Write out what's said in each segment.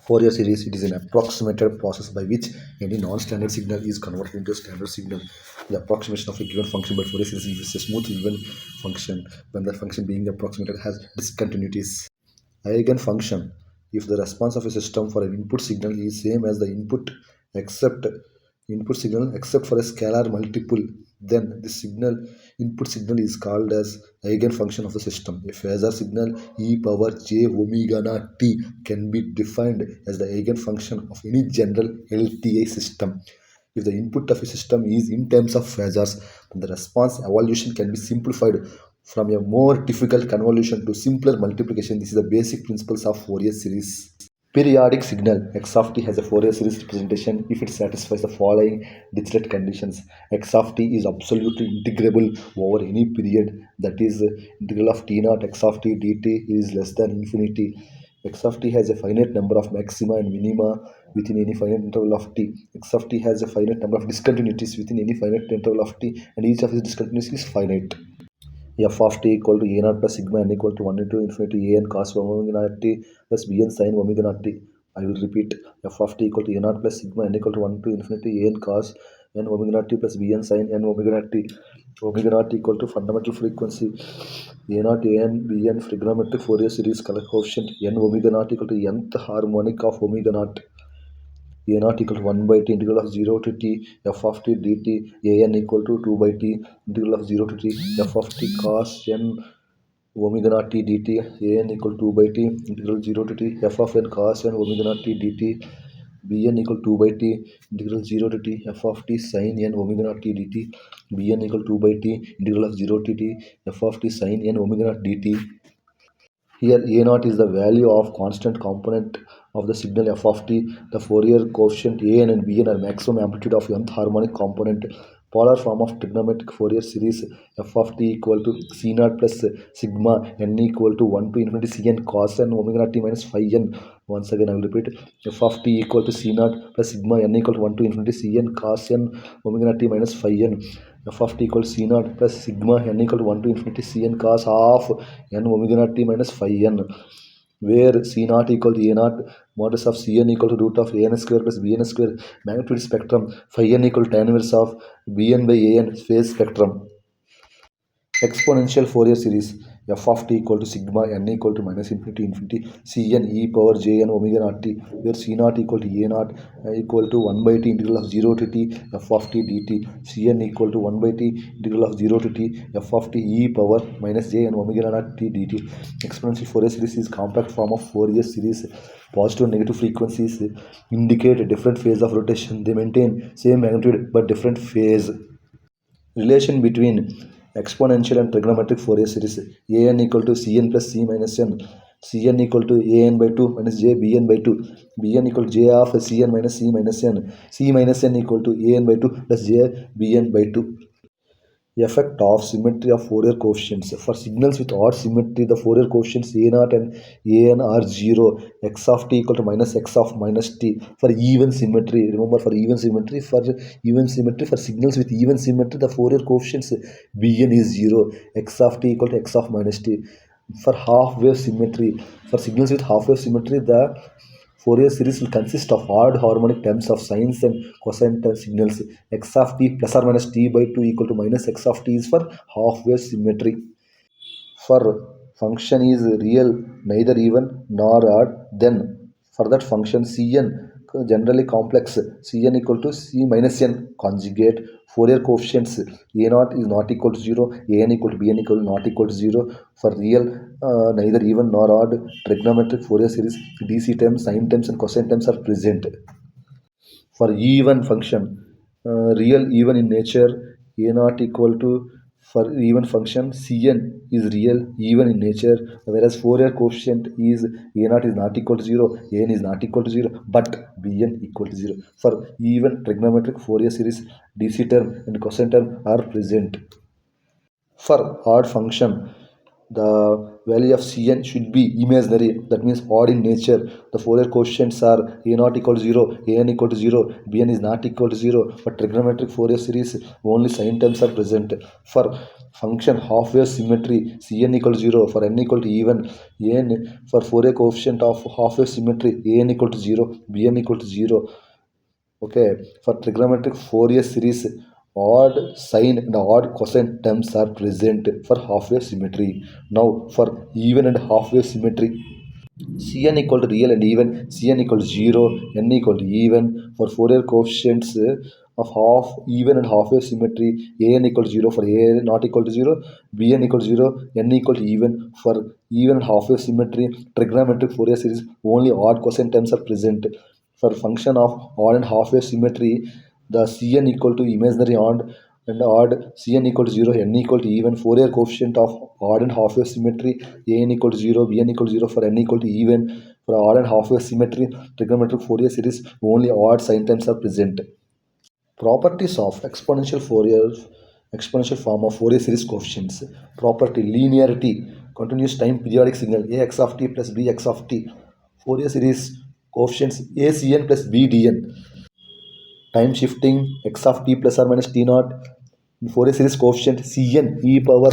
Fourier series, it is an approximated process by which any non-standard signal is converted into a standard signal. The approximation of a given function by Fourier series is a smooth even function when that function being approximated has discontinuities. Eigenfunction. If the response of a system for an input signal is same as the except input signal except for a scalar multiple, then the input signal is called as eigenfunction of the system. A phasor signal e power j omega naught t can be defined as the eigenfunction of any general LTI system. If the input of a system is in terms of phasors, then the response evolution can be simplified from a more difficult convolution to simpler multiplication. This is the basic principles of Fourier series. Periodic signal x of t has a Fourier series representation if it satisfies the following Dirichlet conditions. X of t is absolutely integrable over any period, that is, integral of t naught x of t dt is less than infinity. X of t has a finite number of maxima and minima within any finite interval of t. X of t has a finite number of discontinuities within any finite interval of t, and each of these discontinuities is finite. F of t equal to a naught plus sigma n equal to 1 into infinity a n cos omega naught t plus b n sin omega naught t. I will repeat. F of t equal to a naught plus sigma n equal to 1 to infinity a n cos n omega naught t plus b n sin n omega naught t. Omega naught equal to fundamental frequency a naught a n b n trigonometric Fourier series coefficient n omega naught equal to nth harmonic of omega naught. A naught equal to 1 by t integral of 0 to t f of t dt. A n equal to 2 by t integral of 0 to t f of t cos n omega naught t dt. A n equal to 2 by t integral 0 to t f of n cos n omega naught t dt. B n equal to 2 by t integral 0 to t f of t sin n omega naught t dt. B n equal to 2 by t integral of 0 to t f of t sin n omega naught dt. Here a naught is the value of constant component of the signal f of t. The Fourier coefficient a n and b n are maximum amplitude of nth harmonic component. Polar form of trigonometric Fourier series f of t equal to c naught plus sigma n equal to 1 to infinity c n cos n omega naught t minus phi n. Once again I will repeat. F of t equal to c naught plus sigma n equal to 1 to infinity c n cos n omega naught t minus phi n. F of t equal to c naught plus sigma n equal to 1 to infinity c n cos of n omega naught t minus phi n, where c naught equal to a naught modulus of c n equal to root of a n square plus b n square magnitude spectrum, phi n equal to tan inverse of b n by a n phase spectrum. Exponential Fourier series f of t equal to sigma n equal to minus infinity infinity c n e power j n omega naught t, where c naught equal to a naught equal to 1 by t integral of 0 to t f of t dt. C n equal to 1 by t integral of 0 to t f of t e power minus j n omega naught t dt. Exponential Fourier series is compact form of Fourier series. Positive and negative frequencies indicate a different phase of rotation. They maintain same magnitude but different phase. Relation between exponential and trigonometric Fourier series. A n equal to c n plus c minus n. C n equal to a n by 2 minus j b n by 2. B n equal to j of c n minus c minus n. C minus n equal to a n by 2 plus j b n by 2. Effect of symmetry of Fourier coefficients. For signals with odd symmetry, the Fourier coefficients a naught and a n are 0. X of t equal to minus x of minus t. For even symmetry, remember, for even symmetry for signals with even symmetry, the Fourier coefficients bn is 0. X of t equal to x of minus t. For half wave symmetry, for signals with half wave symmetry, the Fourier series will consist of odd harmonic terms of sines and cosine term signals. X of t plus or minus t by 2 equal to minus x of t is for half wave symmetry. For function is real, neither even nor odd, then for that function Cn generally complex, Cn equal to c minus n conjugate. Fourier coefficients a naught is not equal to 0, a n equal to b n equal to not equal to 0. For real, neither even nor odd trigonometric Fourier series, dc terms, sine terms and cosine terms are present. For even function, real even in nature, a naught equal to, for even function Cn is real even in nature, whereas Fourier coefficient is a naught is not equal to 0, a n is not equal to 0, but bn equal to 0. For even trigonometric Fourier series, dc term and cosine term are present. For odd function, the value of Cn should be imaginary, that means odd in nature. The Fourier coefficients are a not equal to 0, an equal to 0, bn is not equal to 0. For trigonometric Fourier series, only sign terms are present. For function half wave symmetry, Cn equal to 0. For n equal to even, an for Fourier coefficient of half wave symmetry, an equal to 0, bn equal to 0. Okay, for trigonometric Fourier series, odd sine and odd cosine terms are present for half wave symmetry. Now for even and half wave symmetry, Cn equal to real and even, Cn equal to 0, n equal to even. For Fourier coefficients of half even and half wave symmetry, an equal to 0. For a not equal to 0, bn equal to 0, n equal to even. For even and half wave symmetry, trigonometric Fourier series, only odd cosine terms are present. For function of odd and half wave symmetry, the Cn equal to imaginary odd and odd, Cn equal to 0, n equal to even. Fourier coefficient of odd and half wave symmetry, an equal to 0, bn equal to 0. For n equal to even. For odd and half wave symmetry, trigonometric Fourier series, only odd sign terms are present. Properties of exponential form of Fourier series coefficients. Property linearity, continuous time periodic signal ax of t plus bx of t. Fourier series coefficients acn plus bdn. Time shifting x of t plus or minus t naught. Fourier series coefficient Cn e power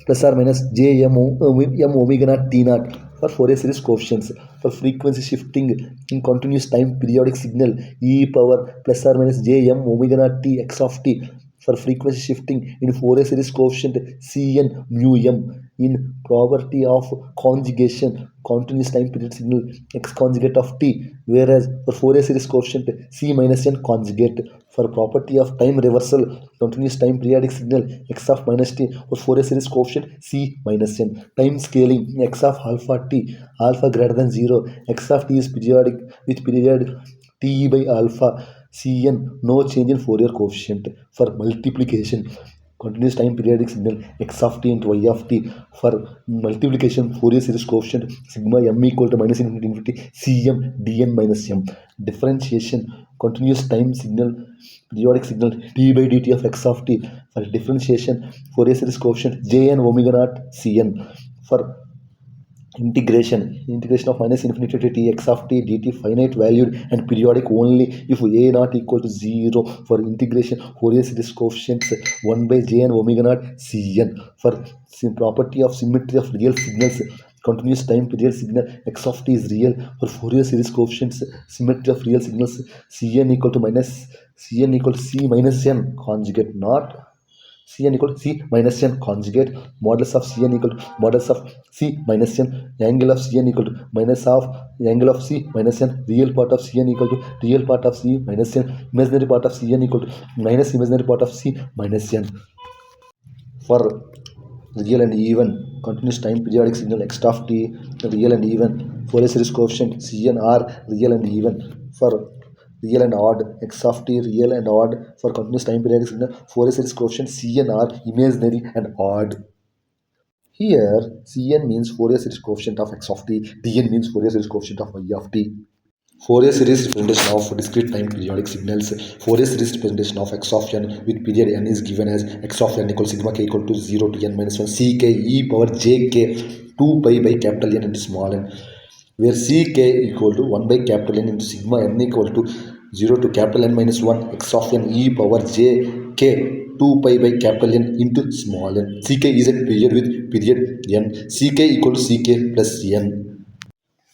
plus or minus j m omega naught t naught. For Fourier series coefficients, for frequency shifting in continuous time periodic signal, e power plus or minus j m omega naught t x of t. For frequency shifting in Fourier series coefficient, Cn mu m. In property of conjugation, continuous time period signal x conjugate of t, whereas for Fourier series coefficient c minus n conjugate. For property of time reversal, continuous time periodic signal x of minus t, for Fourier series coefficient c minus n. Time scaling x of alpha t, alpha greater than 0, x of t is periodic with period t by alpha. Cn, no change in Fourier coefficient. For multiplication, continuous time periodic signal x of t into y of t. For multiplication, Fourier series coefficient sigma m equal to minus infinity cm dn minus m. Differentiation, continuous time signal periodic signal d by dt of x of t. For differentiation, Fourier series coefficient jn omega naught cn. For integration of minus infinity to t x of t dt finite valued and periodic only if a not equal to 0. For integration, Fourier series coefficients 1 by j and omega naught cn. For property of symmetry of real signals, continuous time period signal x of t is real. For Fourier series coefficients, symmetry of real signals, cn equal to c minus n conjugate, not Cn equal to c minus n conjugate. Modulus of Cn equal to modulus of c minus n. Angle of Cn equal to minus of angle of c minus n. Real part of Cn equal to real part of c minus n. Imaginary part of Cn equal to minus imaginary part of c minus n. For real and even, continuous time periodic signal x of t, real and even. Fourier series coefficient Cn are real and even. For real and odd, x of t real and odd. For continuous time periodic signal, Fourier series coefficient Cn are imaginary and odd. Here Cn means Fourier series coefficient of x of t, Dn means Fourier series coefficient of y of t. Fourier series representation of discrete time periodic signals. Fourier series representation of x of n with period n is given as x of n equals sigma k equal to 0 to n minus 1 ck e power j k 2 pi by capital N into small n, where ck equal to 1 by capital N into sigma n equal to 0 to capital N minus 1 x of n e power j k 2 pi by capital N into small n. Ck is a period with period n. Ck equal to ck plus n.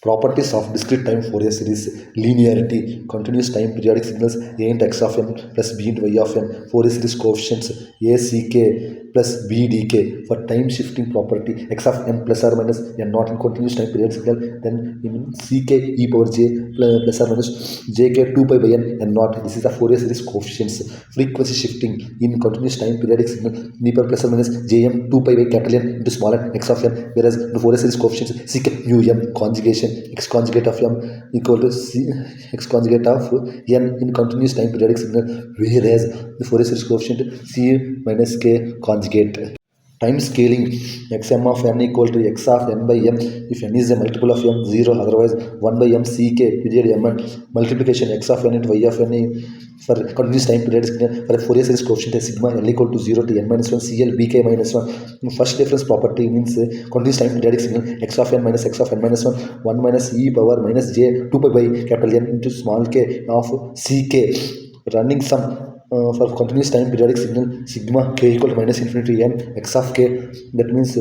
Properties of discrete time Fourier series. Linearity, continuous time periodic signals a into x of n plus b into y of n. Fourier series coefficients a ck plus b dk. For time shifting property, x of n plus or minus n not in continuous time periodic signal, then in ck e power j plus or minus jk 2 pi by n n not. This is the Fourier series coefficients. Frequency shifting in continuous time periodic signal e power plus or minus jm 2 pi by capital N into small n x of n, whereas the Fourier series coefficients ck mu m. Conjugation, x conjugate of m equal to c x conjugate of n in continuous time periodic signal, whereas the Fourier series coefficient c minus k conjugate. Time scaling xm of n equal to x of n by m if n is a multiple of m 0, otherwise 1 by m ck period mn. Multiplication x of n into y of n for continuous time period for a Fourier series coefficient sigma l equal to 0 to n minus 1 cl bk minus 1. First difference property means continuous time periodic signal x of n minus x of n minus 1 1 minus e power minus j 2 pi by capital N into small k of ck. Running sum for continuous time periodic signal sigma k equal to minus infinity to n x of k, that means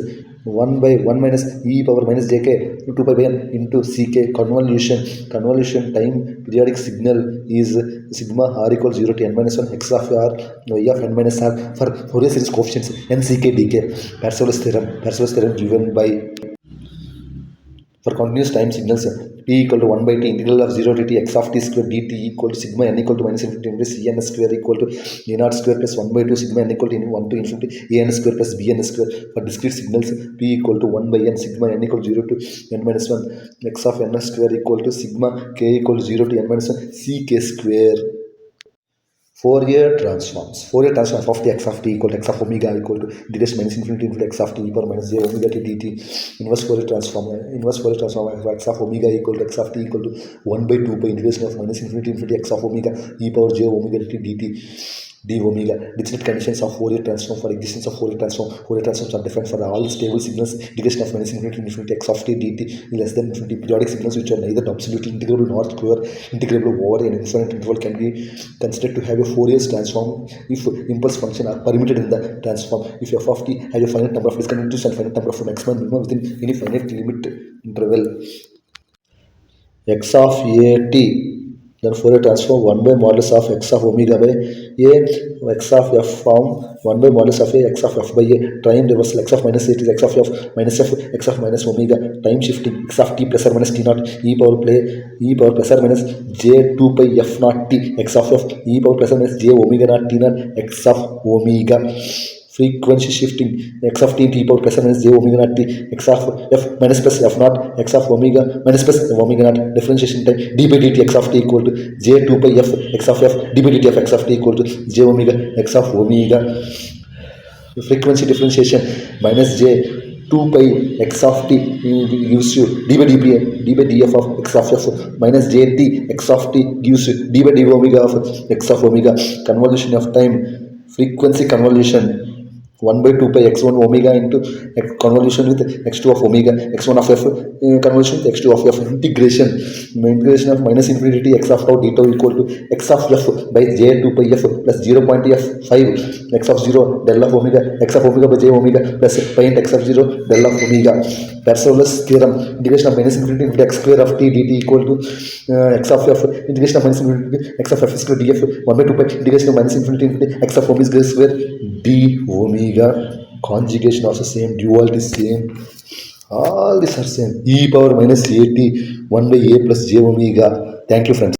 1 by 1 minus e power minus jk 2 pi by n into ck. Convolution time periodic signal is sigma r equals 0 to n minus 1 x of r y of n minus r for Fourier series coefficients n ck dk. Parseval's theorem given by for continuous time signals t equal to 1 by t integral of 0 to t x of t square dt equal to sigma n equal to minus infinity into cn square equal to a naught square plus 1 by 2 sigma n equal to 1 to infinity a n square plus b n square. For discrete signals p equal to 1 by n sigma n equal to 0 to n minus 1 x of n square equal to sigma k equal to 0 to n minus 1 c k square. Fourier transform of the x of t equal to x of omega equal to integration minus infinity into x of t e power minus j omega t dt. Inverse Fourier transform of x of omega equal to x of t equal to 1 by 2 by integration of minus infinity x of omega e power j omega t dt d omega. Dirichlet conditions of Fourier transform. For existence of Fourier transforms are defined for all stable signals integration of minus infinity to infinity x of t dt less than infinity. Periodic signals which are neither absolutely integrable nor square integrable over an infinite interval can be considered to have a Fourier transform if impulse function are permitted in the transform. If f of t has a finite number of discontinuities and finite number of maximum and minimum within any finite limit interval. X of a t, then Fourier transform 1 by modulus of x of omega by a x of f form 1 by modulus of a x of f by a. Time reversal x of minus 8 is x of f minus f x of minus omega. Time shifting x of t plus or minus t naught e power plus or minus j 2 pi f naught t x of f e power plus or minus j omega naught t naught x of omega. Frequency shifting x of t t power plus or minus j omega naught t x of f minus plus f naught x of omega minus plus omega naught. Differentiation time d by dt x of t equal to j 2 pi f x of f d by dt of x of t equal to j omega x of omega. Frequency differentiation minus j 2 pi x of t gives you d by df of x of f minus jt x of t gives you d by d omega of x of omega. Convolution of time frequency convolution 1 by 2 pi x1 omega into convolution with x2 of omega x1 of f convolution with x2 of f. Integration of minus infinity x of tau d tau equal to x of f by j 2 pi f plus 0.f5 x of 0 del of omega x of omega by j omega plus pi into x of 0 del of omega. Parseval's theorem integration of minus infinity into x square of t dt equal to x of f integration of minus infinity x of f square df 1 by 2 pi integration of minus infinity into x of omega square d omega. Conjugation also same, duality same, all these are same. E power minus at 1 by a plus j omega. Thank you friends.